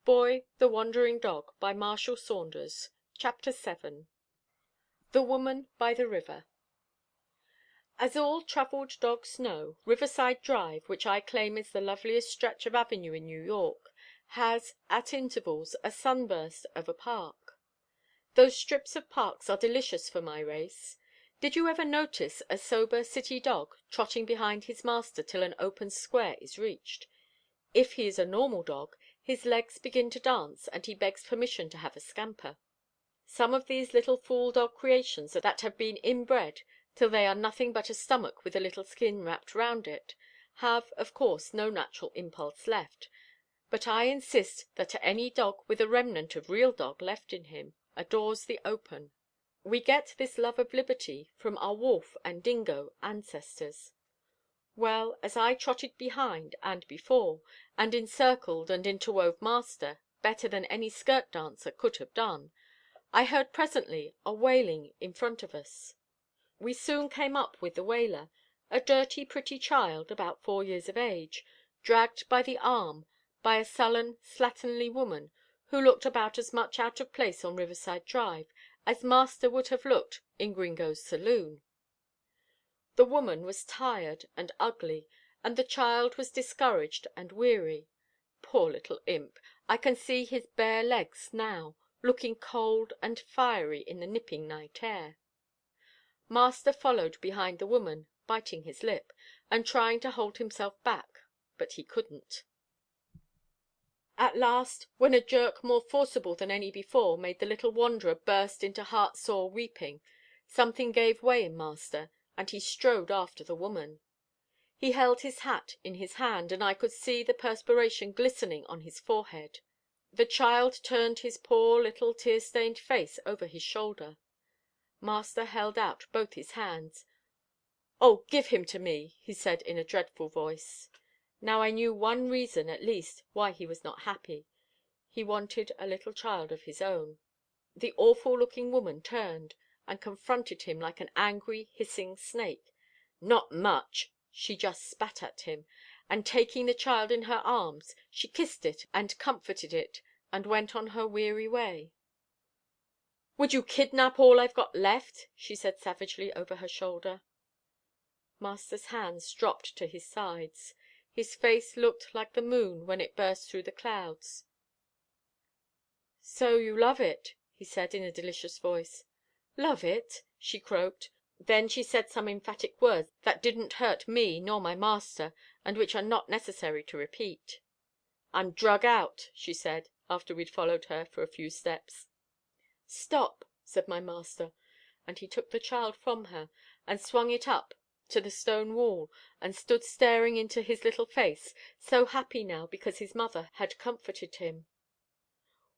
Boy, the Wandering Dog, by Marshall Saunders. Chapter 7. The Woman by the River. As all travelled dogs know, Riverside Drive, which I claim is the loveliest stretch of avenue in New York, has, at intervals, a sunburst of a park. Those strips of parks are delicious for my race. Did you ever notice a sober city dog trotting behind his master till an open square is reached? If he is a normal dog, his legs begin to dance and he begs permission to have a scamper. Some of these little fool-dog creations that have been inbred till they are nothing but a stomach with a little skin wrapped round it, have, of course, no natural impulse left, but I insist that any dog with a remnant of real dog left in him adores the open. We get this love of liberty from our wolf and dingo ancestors. Well, as I trotted behind and before, and encircled and interwove master, better than any skirt dancer could have done, I heard presently a wailing in front of us. We soon came up with the wailer, a dirty pretty child, about 4 years of age, dragged by the arm by a sullen, slatternly woman, who looked about as much out of place on Riverside Drive as master would have looked in Gringo's saloon. The woman was tired and ugly, and the child was discouraged and weary. Poor little imp, I can see his bare legs now, looking cold and fiery in the nipping night air. Master followed behind the woman, biting his lip, and trying to hold himself back, but he couldn't. At last, when a jerk more forcible than any before made the little wanderer burst into heart-sore weeping, something gave way in master, and he strode after the woman. He held his hat in his hand, and I could see the perspiration glistening on his forehead. The child turned his poor little tear–stained face over his shoulder. Master held out both his hands. "Oh, give him to me," he said in a dreadful voice. Now I knew one reason, at least, why he was not happy. He wanted a little child of his own. The awful–looking woman turned, and confronted him like an angry, hissing snake. "Not much!" She just spat at him, and taking the child in her arms, she kissed it and comforted it, and went on her weary way. "Would you kidnap all I've got left?" she said savagely over her shoulder. Master's hands dropped to his sides. His face looked like the moon when it burst through the clouds. "So you love it," he said in a delicious voice. "Love it?" she croaked. Then she said some emphatic words that didn't hurt me nor my master, and which are not necessary to repeat. "I'm drug out," she said, after we'd followed her for a few steps. "Stop," said my master, and he took the child from her, and swung it up to the stone wall, and stood staring into his little face, so happy now because his mother had comforted him.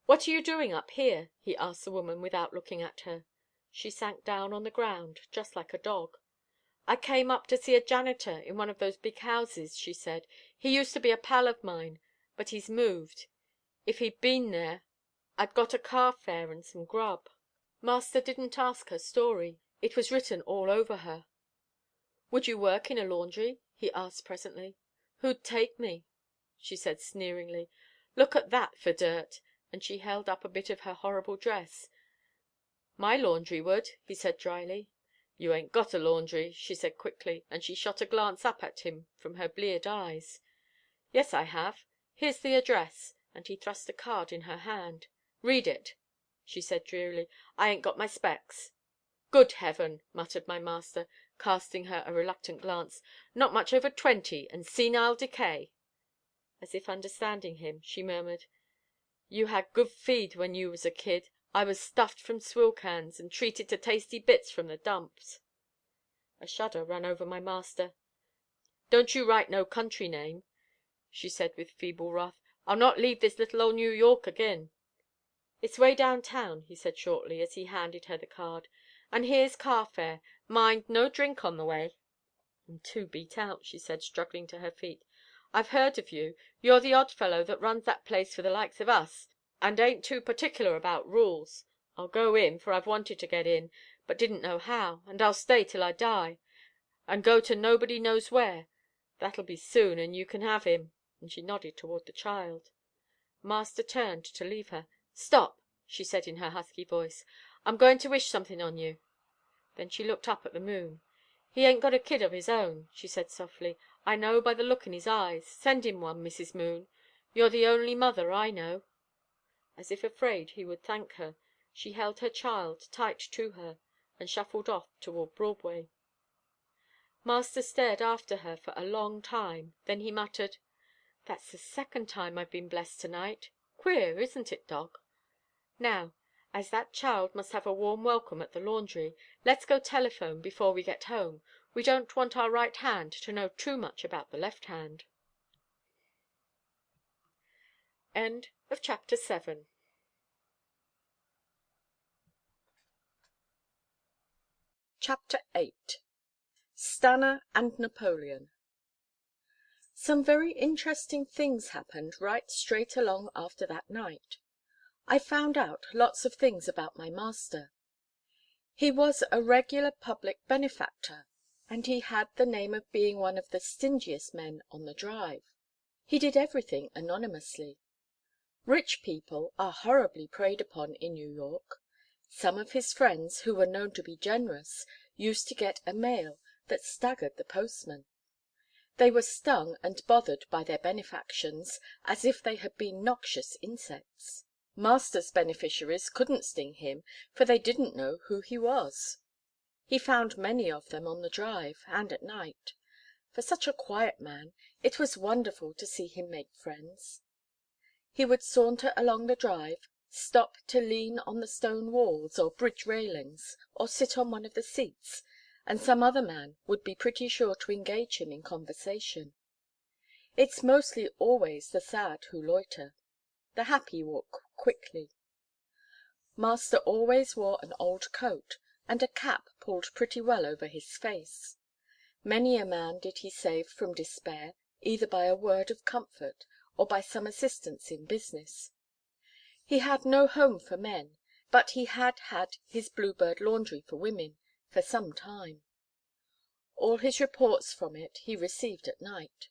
"What are you doing up here?" he asked the woman without looking at her. She sank down on the ground, just like a dog. "I came up to see a janitor in one of those big houses," she said. "He used to be a pal of mine, but he's moved. If he'd been there, I'd got a car–fare and some grub." Master didn't ask her story. It was written all over her. "Would you work in a laundry?" he asked presently. "Who'd take me?" she said sneeringly. "Look at that for dirt!" and she held up a bit of her horrible dress. "My laundry would," he said dryly. "You ain't got a laundry," she said quickly, and she shot a glance up at him from her bleared eyes. "Yes, I have. Here's the address," and he thrust a card in her hand. "Read it," she said drearily. "I ain't got my specs." "Good heaven!" muttered my master, casting her a reluctant glance. "Not much over 20, and senile decay." As if understanding him, she murmured, "You had good feed when you was a kid. I was stuffed from swill–cans, and treated to tasty bits from the dumps." A shudder ran over my master. "Don't you write no country name," she said with feeble wrath. "I'll not leave this little old New York agin." "It's way down–town," he said shortly, as he handed her the card. "And here's car–fare. Mind, no drink on the way." "I'm too beat out," she said, struggling to her feet. "I've heard of you. You're the odd fellow that runs that place for the likes of us, and ain't too particular about rules. I'll go in, for I've wanted to get in, but didn't know how, and I'll stay till I die, and go to nobody knows where. That'll be soon, and you can have him," and she nodded toward the child. Master turned to leave her. "Stop," she said in her husky voice. "I'm going to wish something on you." Then she looked up at the moon. "He ain't got a kid of his own," she said softly. "I know by the look in his eyes. Send him one, Mrs. Moon. You're the only mother I know." As if afraid he would thank her, she held her child tight to her, and shuffled off toward Broadway. Master stared after her for a long time. Then he muttered, "That's the second time I've been blessed to–night. Queer, isn't it, Dog? Now, as that child must have a warm welcome at the laundry, let's go telephone before we get home. We don't want our right hand to know too much about the left hand." Chapter 8. Stanna and Napoleon. Some very interesting things happened right straight along after that night. I found out lots of things about my master. He was a regular public benefactor, and he had the name of being one of the stingiest men on the Drive. He did everything anonymously. Rich people are horribly preyed upon in New York. Some of his friends, who were known to be generous, used to get a mail that staggered the postman. They were stung and bothered by their benefactions as if they had been noxious insects. Master's beneficiaries couldn't sting him, for they didn't know who he was. He found many of them on the Drive, and at night. For such a quiet man, it was wonderful to see him make friends. He would saunter along the Drive, stop to lean on the stone walls or bridge railings, or sit on one of the seats, and some other man would be pretty sure to engage him in conversation. It's mostly always the sad who loiter. The happy walk quickly. Master always wore an old coat, and a cap pulled pretty well over his face. Many a man did he save from despair, either by a word of comfort, or by some assistance in business. He had no home for men, but he had had his Bluebird Laundry for women for some time. All his reports from it he received at night.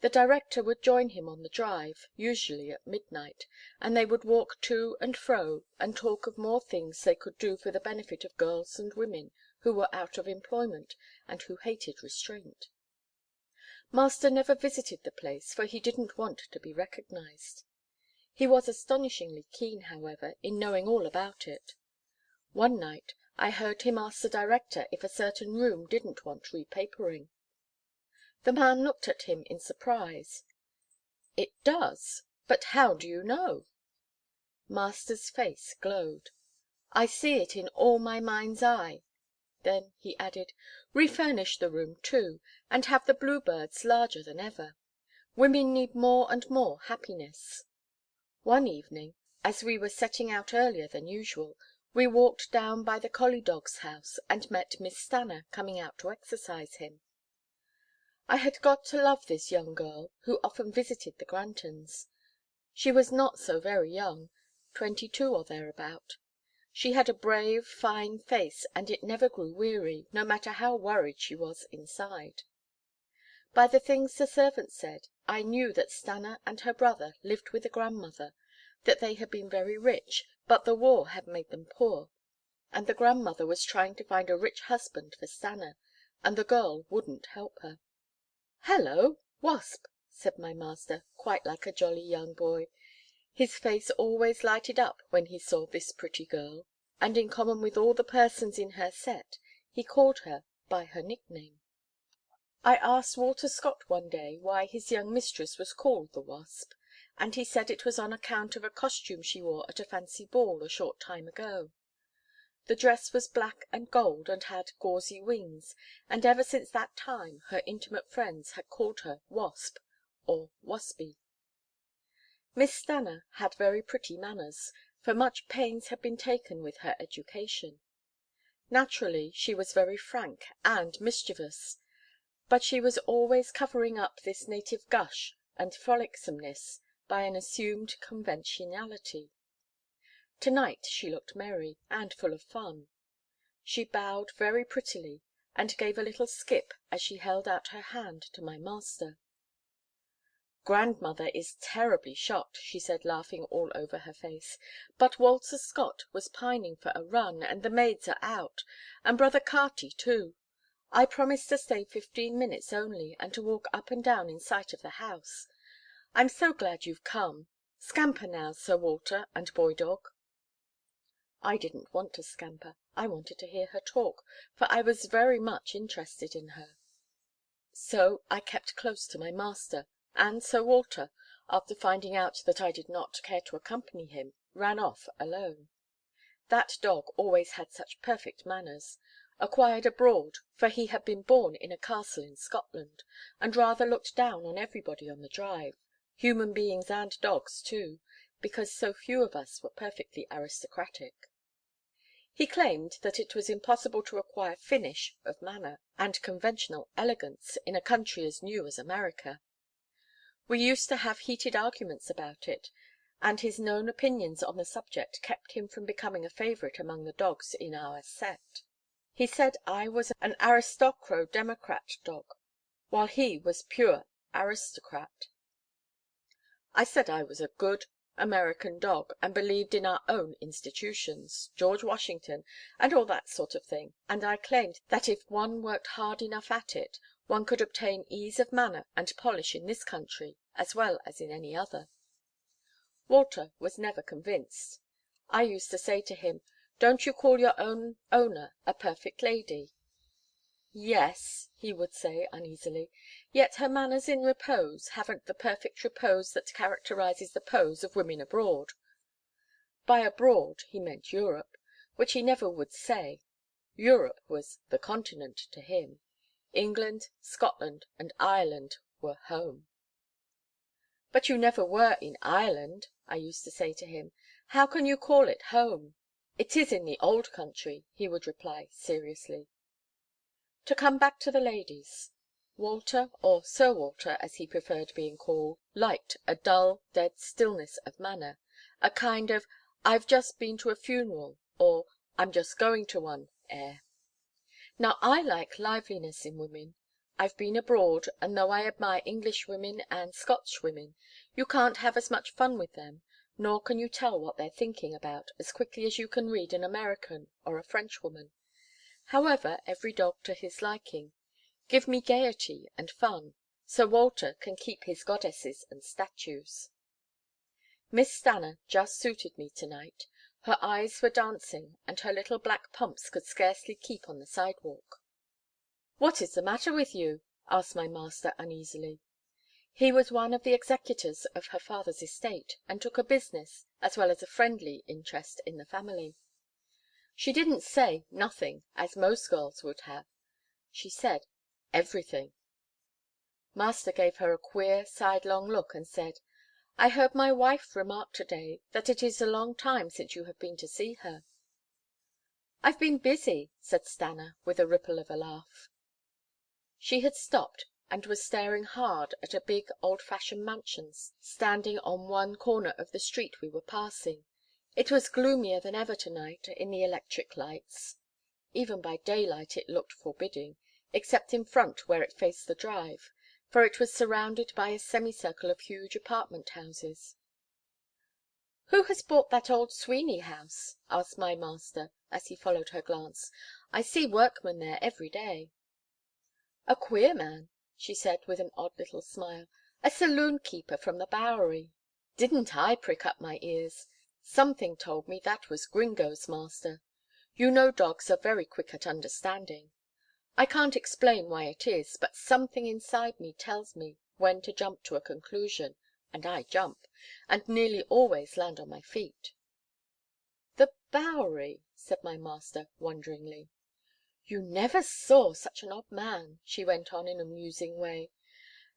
The director would join him on the Drive, usually at midnight, and they would walk to and fro and talk of more things they could do for the benefit of girls and women who were out of employment and who hated restraint. Master never visited the place, for he didn't want to be recognized. He was astonishingly keen, however, in knowing all about it. One night I heard him ask the director if a certain room didn't want repapering. The man looked at him in surprise. "It does, but how do you know?" Master's face glowed. "I see it in all my mind's eye." Then he added, "Refurnish the room, too, and have the bluebirds larger than ever. Women need more and more happiness." One evening, as we were setting out earlier than usual, we walked down by the collie dog's house and met Miss Stanna coming out to exercise him. I had got to love this young girl, who often visited the Grantons. She was not so very young, 22 or thereabout. She had a brave, fine face, and it never grew weary, no matter how worried she was inside. By the things the servants said, I knew that Stanna and her brother lived with a grandmother, that they had been very rich, but the war had made them poor, and the grandmother was trying to find a rich husband for Stanna, and the girl wouldn't help her. "Hello, Wasp," said my master, quite like a jolly young boy. His face always lighted up when he saw this pretty girl, and in common with all the persons in her set, he called her by her nickname. I asked Walter Scott one day why his young mistress was called the Wasp, and he said it was on account of a costume she wore at a fancy ball a short time ago. The dress was black and gold and had gauzy wings, and ever since that time her intimate friends had called her Wasp or Waspy. Miss Stanna had very pretty manners, for much pains had been taken with her education. Naturally she was very frank and mischievous, but she was always covering up this native gush and frolicsomeness by an assumed conventionality. To–night she looked merry, and full of fun. She bowed very prettily, and gave a little skip as she held out her hand to my master. "Grandmother is terribly shocked," she said, laughing all over her face. "But Walter Scott was pining for a run, and the maids are out, and Brother Carty too. I promised to stay 15 minutes only, and to walk up and down in sight of the house. I'm so glad you've come. Scamper now, Sir Walter and boy dog." I didn't want to scamper. I wanted to hear her talk, for I was very much interested in her. So I kept close to my master, and Sir Walter, after finding out that I did not care to accompany him, ran off alone. That dog always had such perfect manners, acquired abroad, for he had been born in a castle in Scotland, and rather looked down on everybody on the drive, human beings and dogs too, because so few of us were perfectly aristocratic. He claimed that it was impossible to acquire finish of manner and conventional elegance in a country as new as America. We used to have heated arguments about it, and his known opinions on the subject kept him from becoming a favourite among the dogs in our set. He said I was an aristocro-democrat dog, while he was pure aristocrat. I said I was a good American dog, and believed in our own institutions, George Washington, and all that sort of thing, and I claimed that if one worked hard enough at it, one could obtain ease of manner and polish in this country as well as in any other. Walter was never convinced. I used to say to him, "Don't you call your own owner a perfect lady?" "Yes," he would say uneasily, "yet her manners in repose haven't the perfect repose that characterizes the pose of women abroad." By abroad he meant Europe, which he never would say. Europe was "the continent" to him. England, Scotland, and Ireland were "home." "But you never were in Ireland," I used to say to him. "How can you call it home?" "It is in the old country," he would reply seriously. To come back to the ladies. Walter, or Sir Walter, as he preferred being called, liked a dull, dead stillness of manner, a kind of "I've just been to a funeral," or "I'm just going to one" air. Now I like liveliness in women. I've been abroad, and though I admire English women and Scotch women, you can't have as much fun with them, nor can you tell what they're thinking about as quickly as you can read an American or a Frenchwoman. However, every dog to his liking. Give me gaiety and fun. Sir Walter can keep his goddesses and statues. Miss Stanna just suited me to night. Her eyes were dancing, and her little black pumps could scarcely keep on the sidewalk. "What is the matter with you?" asked my master uneasily. He was one of the executors of her father's estate, and took a business, as well as a friendly, interest in the family. She didn't say "nothing," as most girls would have. She said everything. Master gave her a queer, sidelong look, and said, "I heard my wife remark to–day that it is a long time since you have been to see her." "I've been busy," said Stanna, with a ripple of a laugh. She had stopped, and was staring hard at a big old–fashioned mansion standing on one corner of the street we were passing. It was gloomier than ever to–night in the electric lights. Even by daylight it looked forbidding, except in front where it faced the drive, for it was surrounded by a semicircle of huge apartment–houses. "Who has bought that old Sweeney house?" asked my master, as he followed her glance. "I see workmen there every day." "A queer man," she said, with an odd little smile. "A saloon–keeper from the Bowery." Didn't I prick up my ears? Something told me that was Gringo's master. You know dogs are very quick at understanding. I can't explain why it is, but something inside me tells me when to jump to a conclusion, and I jump, and nearly always land on my feet. "The Bowery," said my master, wonderingly. "You never saw such an odd man," she went on in a musing way,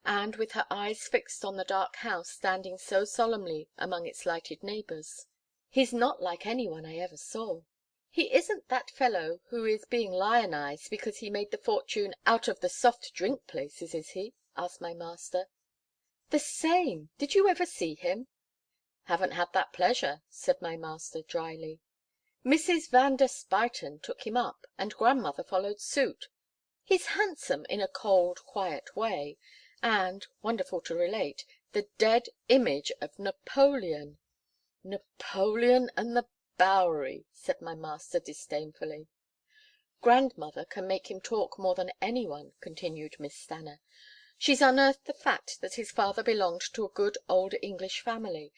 and with her eyes fixed on the dark house standing so solemnly among its lighted neighbours. "He's not like any one I ever saw." "He isn't that fellow who is being lionized because he made the fortune out of the soft–drink places, is he?" asked my master. "The same. Did you ever see him?" "Haven't had that pleasure," said my master, dryly. "Mrs. Van der Spyten took him up, and grandmother followed suit. He's handsome in a cold, quiet way, and, wonderful to relate, The dead image of Napoleon." "Napoleon and the Bowery," said my master disdainfully. "Grandmother can make him talk more than any one," continued Miss Stanna. "She's unearthed the fact that his father belonged to a good old English family,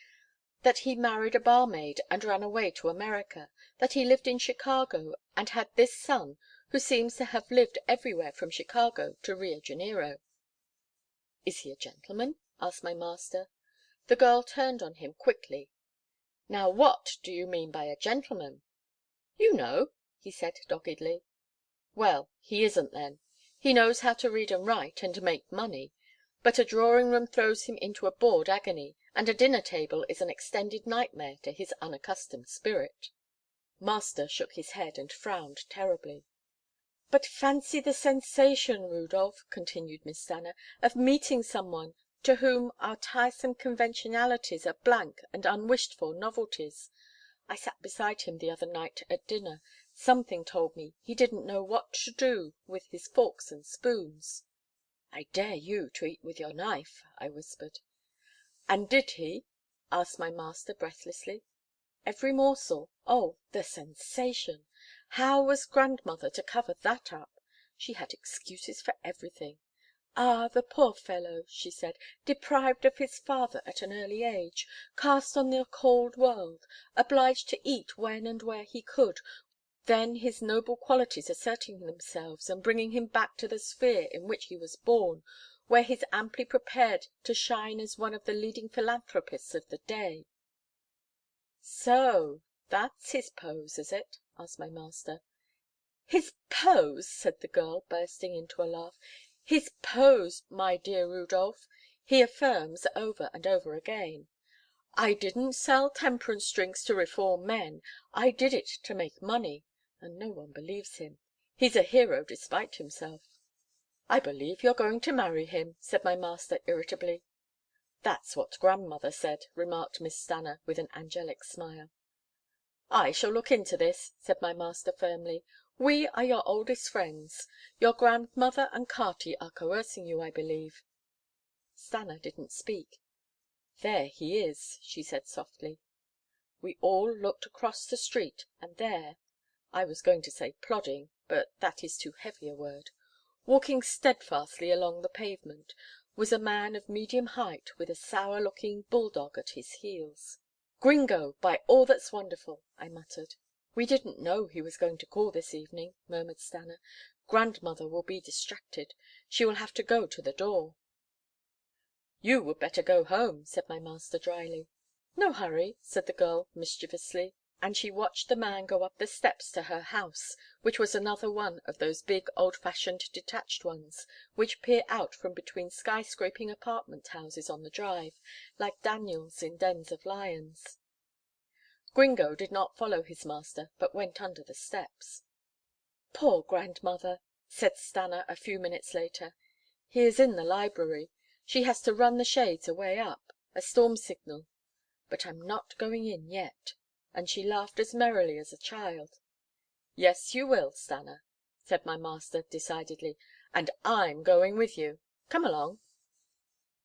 that he married a barmaid and ran away to America, that he lived in Chicago and had this son who seems to have lived everywhere from Chicago to Rio Janeiro." "Is he a gentleman?" asked my master. The girl turned on him quickly. "Now what do you mean by a gentleman?" "You know," he said doggedly. "Well, he isn't then. He knows how to read and write and make money, but a drawing room throws him into a bored agony, and a dinner table is an extended nightmare to his unaccustomed spirit." Master shook his head and frowned terribly. "But fancy the sensation, Rudolph," continued Miss Stanna, "of meeting some one to whom our tiresome conventionalities are blank and unwished for novelties. I sat beside him the other night at dinner. Something told me he didn't know what to do with his forks and spoons." "I dare you to eat with your knife," I whispered. "And did he?" asked my master breathlessly. "Every morsel. Oh, the sensation! How was grandmother to cover that up? She had excuses for everything. 'Ah, the poor fellow,' she said, 'deprived of his father at an early age, cast on the cold world, obliged to eat when and where he could, then his noble qualities asserting themselves and bringing him back to the sphere in which he was born, where he's amply prepared to shine as one of the leading philanthropists of the day.'" "So that's his pose, is it?" asked my master. "His pose!" said the girl, bursting into a laugh. "His pose, my dear Rudolph, he affirms over and over again. 'I didn't sell temperance drinks to reform men. I did it to make money.' And no one believes him. He's a hero despite himself." "I believe you're going to marry him," said my master irritably. "That's what grandmother said," remarked Miss Stanna with an angelic smile. "I shall look into this," said my master firmly. "We are your oldest friends. Your grandmother and Carty are coercing you, I believe." Stanna didn't speak. "There he is," she said softly. We all looked across the street, and there, I was going to say plodding, but that is too heavy a word, walking steadfastly along the pavement, was a man of medium height with a sour–looking bulldog at his heels. "Gringo, by all that's wonderful!" I muttered. "We didn't know he was going to call this evening," murmured Stanna. "Grandmother will be distracted. She will have to go to the door." "You would better go home," said my master dryly. "No hurry," said the girl mischievously, and she watched the man go up the steps to her house, which was another one of those big old–fashioned detached ones which peer out from between sky–scraping apartment houses on the drive, like Daniels in dens of lions. Gringo did not follow his master, but went under the steps. "Poor grandmother," said Stanna a few minutes later. "He is in the library. She has to run the shades away up, a storm signal. But I'm not going in yet." And she laughed as merrily as a child. "Yes, you will, Stanna," said my master decidedly, "and I'm going with you. Come along."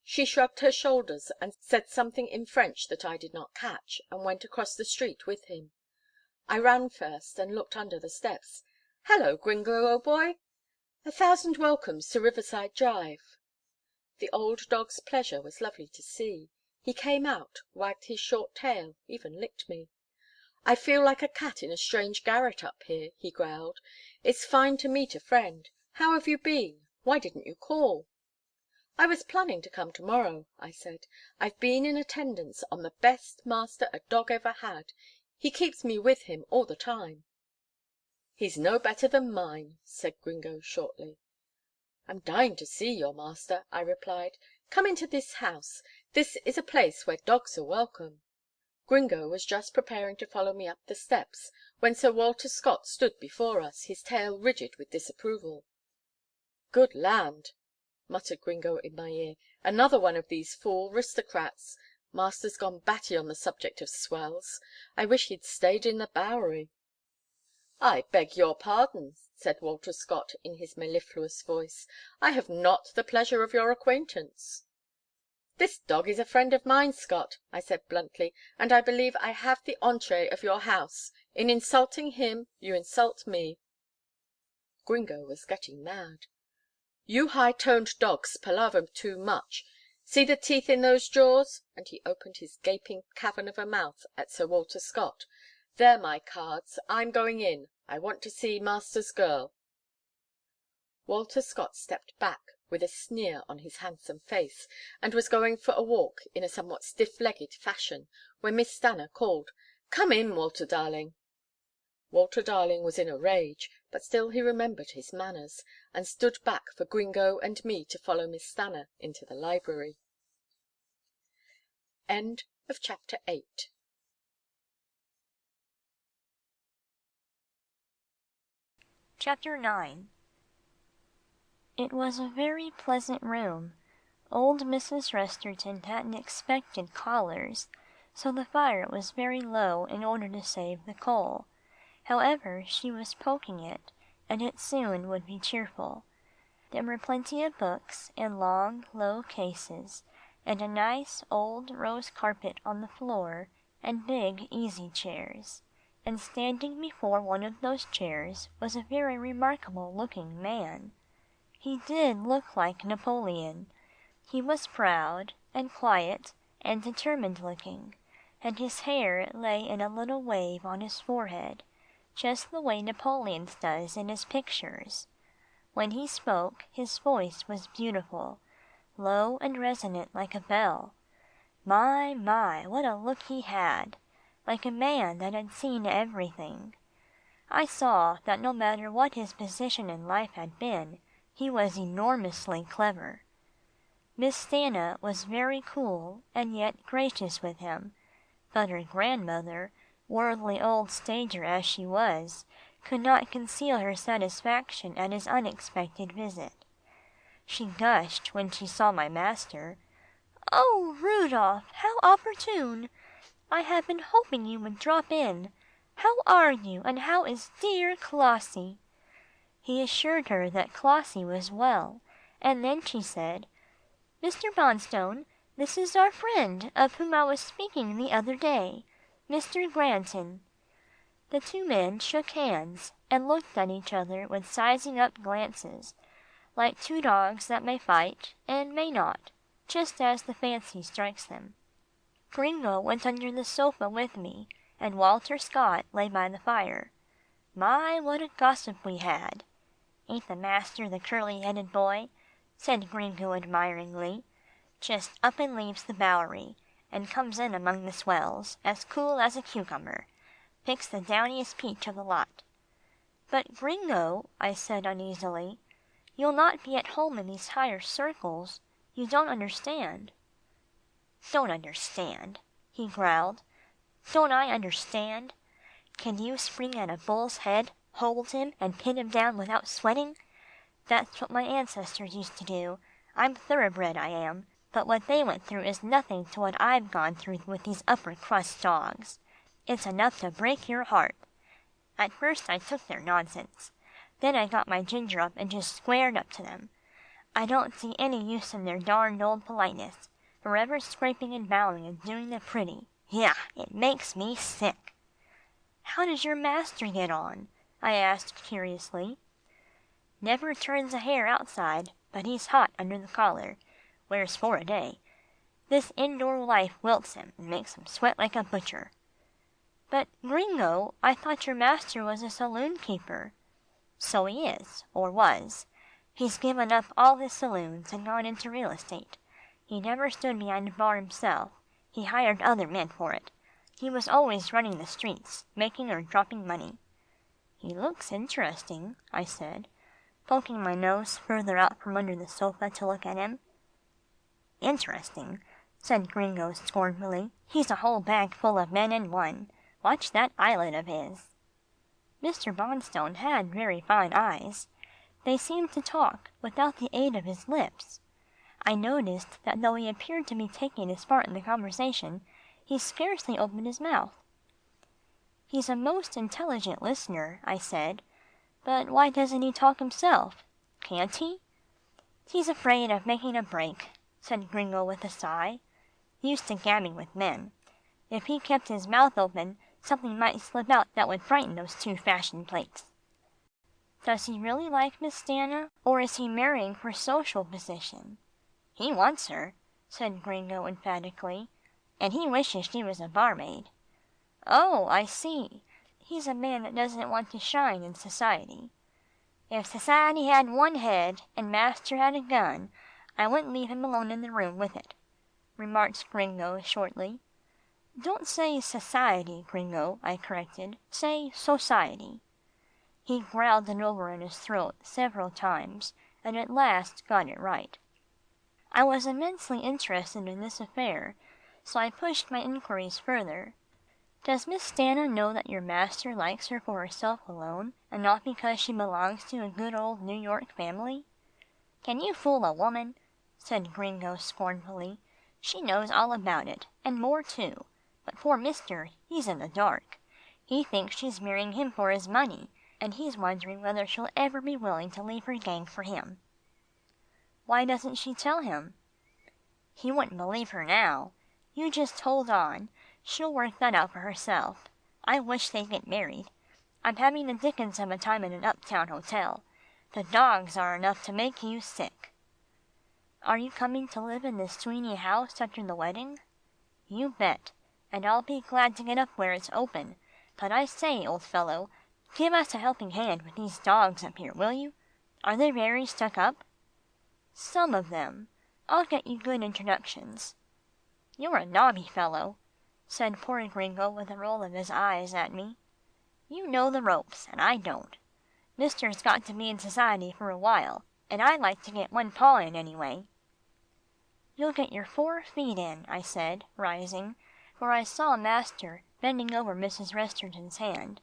She shrugged her shoulders and said something in French that I did not catch, and went across the street with him. I ran first and looked under the steps. "Hello, Gringo, old boy! 1,000 welcomes to Riverside Drive." The old dog's pleasure was lovely to see. He came out, wagged his short tail, even licked me. "I feel like a cat in a strange garret up here," he growled. "It's fine to meet a friend. How have you been? Why didn't you call?" "I was planning to come to–morrow," I said. "I've been in attendance on the best master a dog ever had. He keeps me with him all the time." "He's no better than mine," said Gringo shortly. "I'm dying to see your master," I replied. "Come into this house. This is a place where dogs are welcome." Gringo was just preparing to follow me up the steps, when Sir Walter Scott stood before us, his tail rigid with disapproval. "Good land," muttered Gringo in my ear, "another one of these fool 'ristocrats. Master's gone batty on the subject of swells. I wish he'd stayed in the Bowery." "I beg your pardon," said Walter Scott in his mellifluous voice. "I have not the pleasure of your acquaintance." "This dog is a friend of mine, Scott," I said bluntly, "and I believe I have the entrée of your house. In insulting him, you insult me." Gringo was getting mad. "You high toned dogs palaver too much. See the teeth in those jaws," and he opened his gaping cavern of a mouth at Sir Walter Scott. "They're my cards. I'm going in. I want to see master's girl." Walter Scott stepped back with a sneer on his handsome face, and was going for a walk in a somewhat stiff–legged fashion, when Miss Stanna called, "Come in, Walter darling." Walter darling was in a rage, but still he remembered his manners, and stood back for Gringo and me to follow Miss Stanna into the library. CHAPTER IX. It was a very pleasant room. Old Mrs. Resterton hadn't expected callers, so the fire was very low in order to save the coal. However, she was poking it, and it soon would be cheerful. There were plenty of books in long, low cases, and a nice old rose carpet on the floor, and big easy chairs. And standing before one of those chairs was a very remarkable looking man. He did look like Napoleon. He was proud, and quiet, and determined looking, and his hair lay in a little wave on his forehead, just the way Napoleon's does in his pictures. When he spoke, his voice was beautiful, low and resonant like a bell. My, what a look he had! Like a man that had seen everything. I saw that no matter what his position in life had been, he was enormously clever. Miss Stanna was very cool and yet gracious with him, but her grandmother, worldly old stager as she was, could not conceal her satisfaction at his unexpected visit. She gushed when she saw my master. "Oh, Rudolph, how opportune! I have been hoping you would drop in. How are you, and how is dear Clossie?" He assured her that Clossie was well, and then she said, "Mr. Bonstone, this is our friend of whom I was speaking the other day, Mr. Granton." The two men shook hands, and looked at each other with sizing-up glances, like two dogs that may fight and may not, just as the fancy strikes them. Gringo went under the sofa with me, and Walter Scott lay by the fire. My, what a gossip we had! "Ain't the master the curly-headed boy?" said Gringo admiringly. "Just up and leaves the Bowery, and comes in among the swells, as cool as a cucumber. Picks the downiest peach of the lot." "But, Gringo," I said uneasily, "you'll not be at home in these higher circles. You don't understand." "Don't understand," he growled. "Don't I understand? Can you spring at a bull's head, hold him, and pin him down without sweating? That's what my ancestors used to do. I'm thoroughbred, I am, but what they went through is nothing to what I've gone through with these upper-crust dogs. It's enough to break your heart. At first I took their nonsense. Then I got my ginger up and just squared up to them. I don't see any use in their darned old politeness, forever scraping and bowing and doing the pretty. Yah! It makes me sick." "How does your master get on?" I asked curiously. "Never turns a hair outside, but he's hot under the collar. Wears 4 a day. This indoor life wilts him, and makes him sweat like a butcher." "But, Gringo, I thought your master was a saloon keeper." "So he is, or was. He's given up all his saloons, and gone into real estate. He never stood behind a bar himself. He hired other men for it. He was always running the streets, making or dropping money." "He looks interesting," I said, poking my nose further out from under the sofa to look at him. "Interesting," said Gringo scornfully. "He's a whole bag full of men in one. Watch that eyelid of his." Mr. Bonstone had very fine eyes. They seemed to talk without the aid of his lips. I noticed that though he appeared to be taking his part in the conversation, he scarcely opened his mouth. "He's a most intelligent listener," I said, "but why doesn't he talk himself? Can't he?" "He's afraid of making a break," said Gringo with a sigh. "Used to gabbing with men. If he kept his mouth open, something might slip out that would frighten those two fashion plates." "Does he really like Miss Stanna, or is he marrying for social position?" "He wants her," said Gringo emphatically, "and he wishes she was a barmaid." "Oh, I see. He's a man that doesn't want to shine in society." "If society had one head, and master had a gun, I wouldn't leave him alone in the room with it," remarked Gringo shortly. "Don't say society, Gringo," I corrected. "Say society." He growled it over in his throat several times, and at last got it right. I was immensely interested in this affair, so I pushed my inquiries further. "Does Miss Stanna know that your master likes her for herself alone, and not because she belongs to a good old New York family?" "Can you fool a woman?" said Gringo scornfully. "She knows all about it, and more too. But poor mister, he's in the dark. He thinks she's marrying him for his money, and he's wondering whether she'll ever be willing to leave her gang for him." "Why doesn't she tell him?" "He wouldn't believe her now. You just hold on. She'll work that out for herself. I wish they'd get married. I'm having the dickens of a time in an uptown hotel. The dogs are enough to make you sick." "Are you coming to live in this Sweeney house after the wedding?" "You bet, and I'll be glad to get up where it's open. But I say, old fellow, give us a helping hand with these dogs up here, will you? Are they very stuck up?" "Some of them. I'll get you good introductions." "You're a nobby fellow," said poor Gringo with a roll of his eyes at me. "You know the ropes, and I don't. Mister's got to be in society for a while, and I'd like to get one paw in anyway." "You'll get your 4 feet in," I said, rising, for I saw master bending over Mrs. Resterton's hand.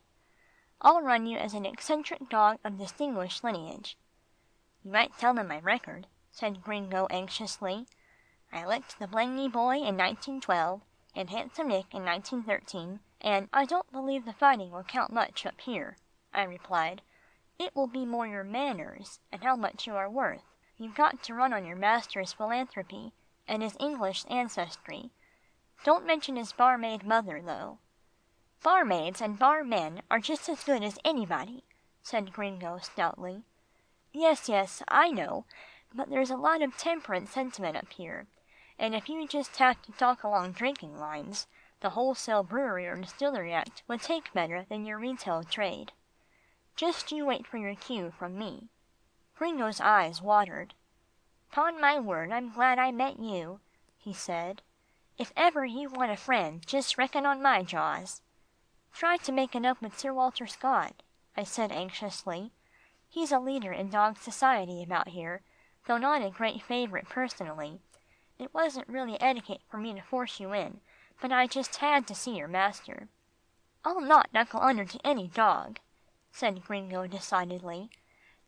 "I'll run you as an eccentric dog of distinguished lineage." "You might tell them my record," said Gringo anxiously. "I licked the Blaney boy in 1912, and Handsome Nick in 1913, and—" "I don't believe the fighting will count much up here," I replied. "It will be more your manners, and how much you are worth. You've got to run on your master's philanthropy, and his English ancestry. Don't mention his barmaid mother, though." "Barmaids and barmen are just as good as anybody," said Gringo stoutly. "Yes, yes, I know, but there's a lot of temperance sentiment up here, and if you just have to talk along drinking lines, the Wholesale Brewery or Distillery Act would take better than your retail trade. Just you wait for your cue from me." Gringo's eyes watered. "'Pon my word, I'm glad I met you," he said. "If ever you want a friend, just reckon on my jaws." "Try to make it up with Sir Walter Scott," I said anxiously. "He's a leader in dog society about here, though not a great favourite personally. It wasn't really etiquette for me to force you in, but I just had to see your master." "I'll not knuckle under to any dog," said Gringo decidedly.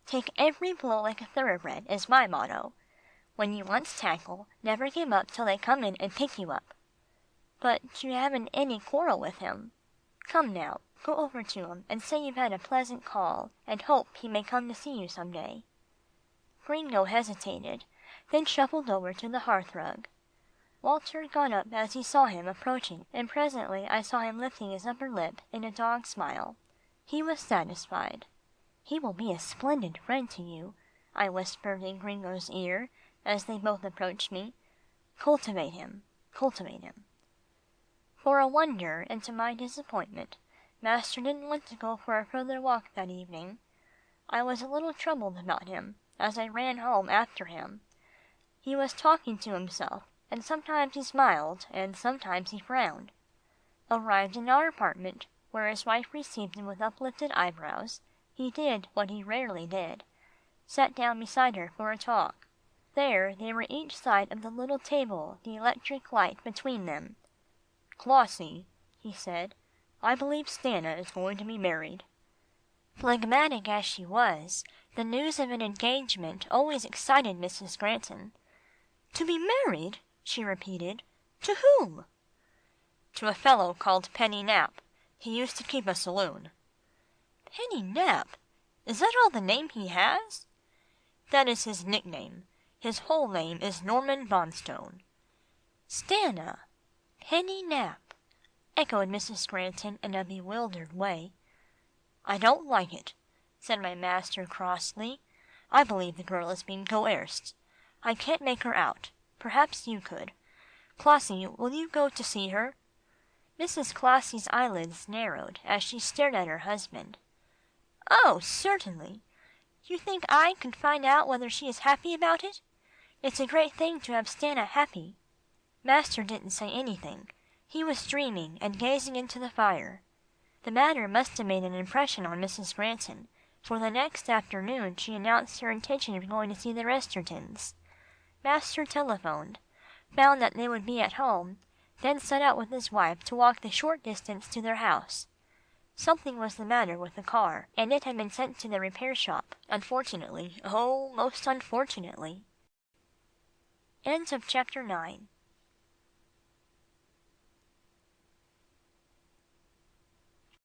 "Take every blow like a thoroughbred is my motto. When you once tackle, never give up till they come in and pick you up." "But you haven't any quarrel with him." "Come now, go over to him and say you've had a pleasant call, and hope he may come to see you some day." Gringo hesitated, then shuffled over to the hearthrug. Walter got up as he saw him approaching, and presently I saw him lifting his upper lip in a dog smile. He was satisfied. "He will be a splendid friend to you," I whispered in Gringo's ear, as they both approached me. "Cultivate him, cultivate him." For a wonder, and to my disappointment, master didn't want to go for a further walk that evening. I was a little troubled about him, as I ran home after him. He was talking to himself, and sometimes he smiled, and sometimes he frowned. Arrived in our apartment, where his wife received him with uplifted eyebrows, he did what he rarely did, sat down beside her for a talk. There they were each side of the little table, the electric light between them. "Clossie," he said, "I believe Stanna is going to be married." Phlegmatic as she was, the news of an engagement always excited Mrs. Granton. "To be married?" she repeated. "To whom?" "To a fellow called Penny Nap. He used to keep a saloon." "Penny Nap? Is that all the name he has?" "That is his nickname. His whole name is Norman Bonstone." "Stanna! Penny Nap!" echoed Mrs. Scranton in a bewildered way. "I don't like it," said my master crossly. "I believe the girl is being coerced. I can't make her out. Perhaps you could. Clossie, will you go to see her?" Mrs. Clossie's eyelids narrowed as she stared at her husband. "Oh, certainly. You think I could find out whether she is happy about it? It's a great thing to have Stanna happy." Master didn't say anything. He was dreaming and gazing into the fire. The matter must have made an impression on Mrs. Granton, for the next afternoon she announced her intention of going to see the Restertons. Master telephoned, found that they would be at home, then set out with his wife to walk the short distance to their house. Something was the matter with the car, and it had been sent to the repair shop, unfortunately, oh, most unfortunately. End of chapter 9.